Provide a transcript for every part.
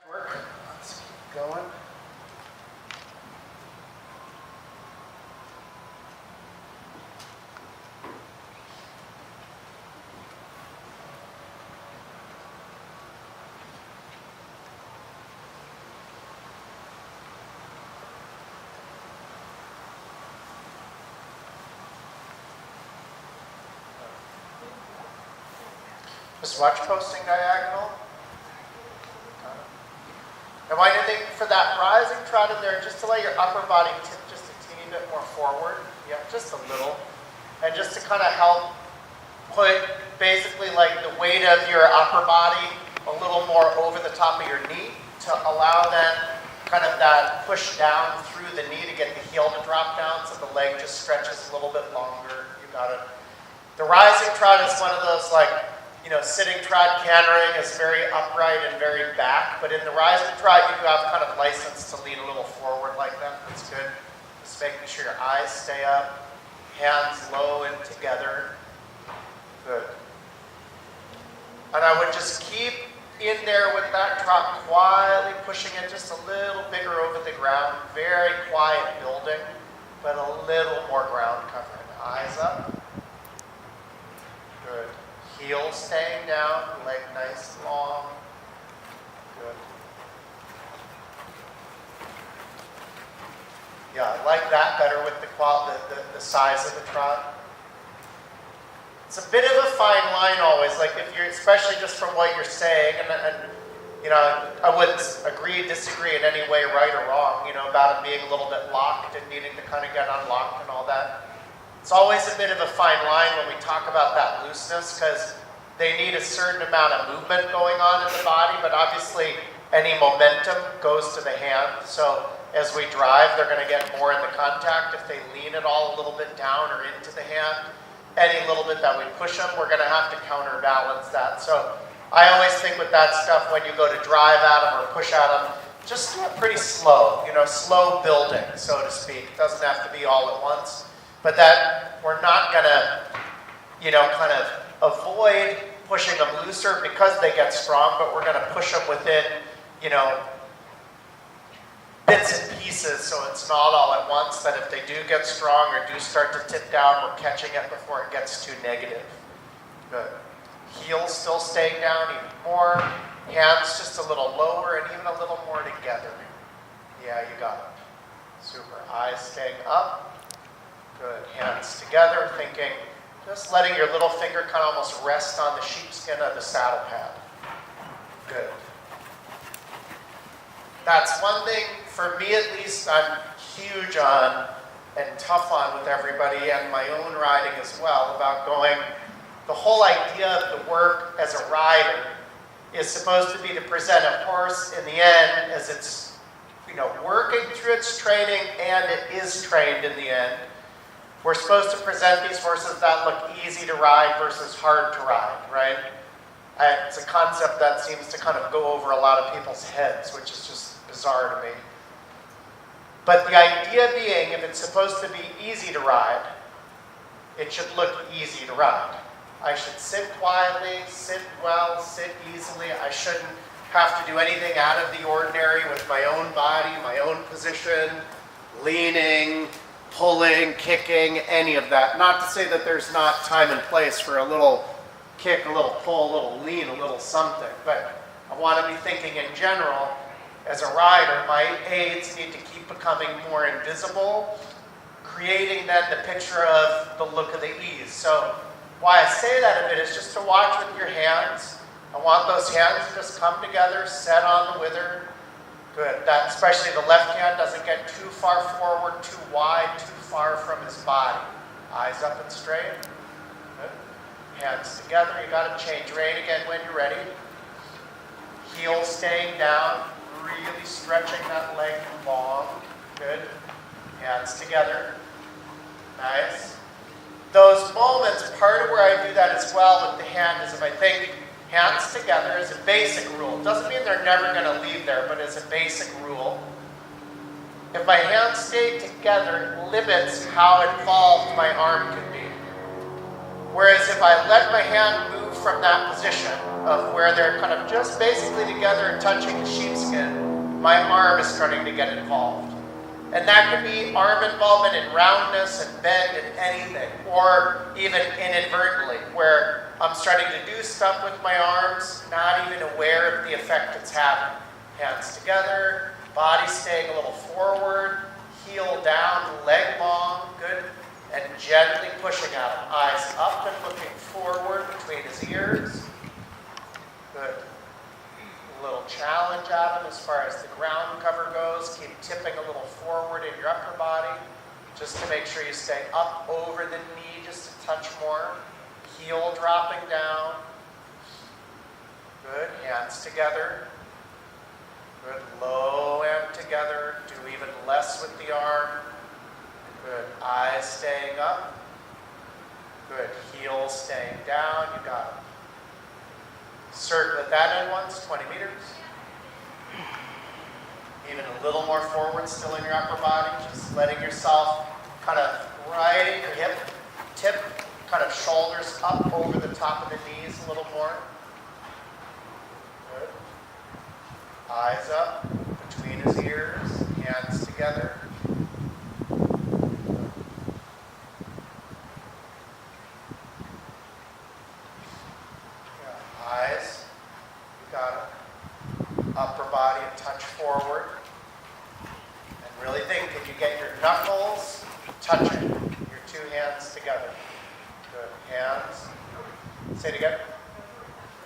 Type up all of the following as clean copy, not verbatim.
Work. Let's keep going. Just watch posting diagonal. Now why do they, for that rising trot in there, just to let your upper body tip just a teeny bit more forward. Yeah, just a little. And just to kind of help put basically like the weight of your upper body a little more over the top of your knee to allow then kind of that push down through the knee to get the heel to drop down so the leg just stretches a little bit longer. You got it. The rising trot is one of those like, sitting trot cantering is very upright and very back, but in the rising trot you have kind of license to lean a little forward like that. That's good. Just making sure your eyes stay up, hands low and together. Good. And I would just keep in there with that trot, quietly pushing it just a little bigger over the ground. Very quiet building, but a little more ground covering. Eyes up. Good. Heel staying down, leg nice and long. Good. Yeah, I like that better with the size of the trot. It's a bit of a fine line always, like if you're, especially just from what you're saying, and I wouldn't agree, disagree in any way, right or wrong, about it being a little bit locked and needing to kind of get unlocked and all that. It's always a bit of a fine line when we talk about that looseness because they need a certain amount of movement going on in the body, but obviously any momentum goes to the hand. So as we drive, they're going to get more in the contact. If they lean it all a little bit down or into the hand, any little bit that we push them, we're going to have to counterbalance that. So I always think with that stuff, when you go to drive at them or push at them, just do it pretty slow, slow building, so to speak. It doesn't have to be all at once. But that we're not going to, kind of avoid pushing them looser because they get strong, but we're going to push them within, bits and pieces so it's not all at once, that if they do get strong or do start to tip down, we're catching it before it gets too negative. Good. Heels still staying down even more. Hands just a little lower and even a little more together. Yeah, you got it. Super. Eyes staying up. Good. Hands together, thinking, just letting your little finger kind of almost rest on the sheepskin of the saddle pad. Good. That's one thing, for me at least, I'm huge on and tough on with everybody and my own riding as well, about going, the whole idea of the work as a rider is supposed to be to present a horse in the end as it's, working through its training and it is trained in the end. We're supposed to present these horses that look easy to ride versus hard to ride, right? It's a concept that seems to kind of go over a lot of people's heads, which is just bizarre to me. But the idea being, if it's supposed to be easy to ride, it should look easy to ride. I should sit quietly, sit well, sit easily. I shouldn't have to do anything out of the ordinary with my own body, my own position, leaning, pulling, kicking, any of that. Not to say that there's not time and place for a little kick, a little pull, a little lean, a little something, but I want to be thinking in general, as a rider, my aids need to keep becoming more invisible, creating then the picture of the look of the ease. So why I say that a bit is just to watch with your hands. I want those hands to just come together, set on the wither. Good. That, especially the left hand, doesn't get too far forward, too wide, too far from his body. Eyes up and straight. Good. Hands together. You got to change rein again when you're ready. Heel staying down. Really stretching that leg long. Good. Hands together. Nice. Those moments, part of where I do that as well with the hand is if I think hands together as a basic rule. Doesn't mean they're never going to leave there, but as a basic rule. If my hands stay together, it limits how involved my arm can be. Whereas if I let my hand move from that position of where they're kind of just basically together and touching the sheepskin, my arm is starting to get involved. And that could be arm involvement in roundness and bend and anything, or even inadvertently, where I'm starting to do stuff with my arms, not even aware of the effect it's having. Hands together, body staying a little forward, heel down, leg long, good, and gently pushing out him. Eyes up and looking forward between his ears. Good. A little challenge at him as far as the ground cover goes. Keep tipping a little forward in your upper body, just to make sure you stay up over the knee just a touch more. Heel dropping down. Good. Hands together. Good. Low and together. Do even less with the arm. Good. Eyes staying up. Good. Heel staying down. You got it. Circle at that end once, 20 meters. Even a little more forward still in your upper body. Just letting yourself kind of right your hip, tip, kind of shoulders up over the top of the knees a little more. Good. Eyes up between his ears, hands together. Eyes, you got it. Upper body a touch forward. And really think, can you get your knuckles touching your two hands together? Good. Hands. Say it again.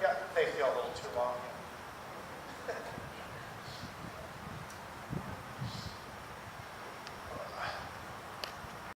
Yeah, they feel a little too long.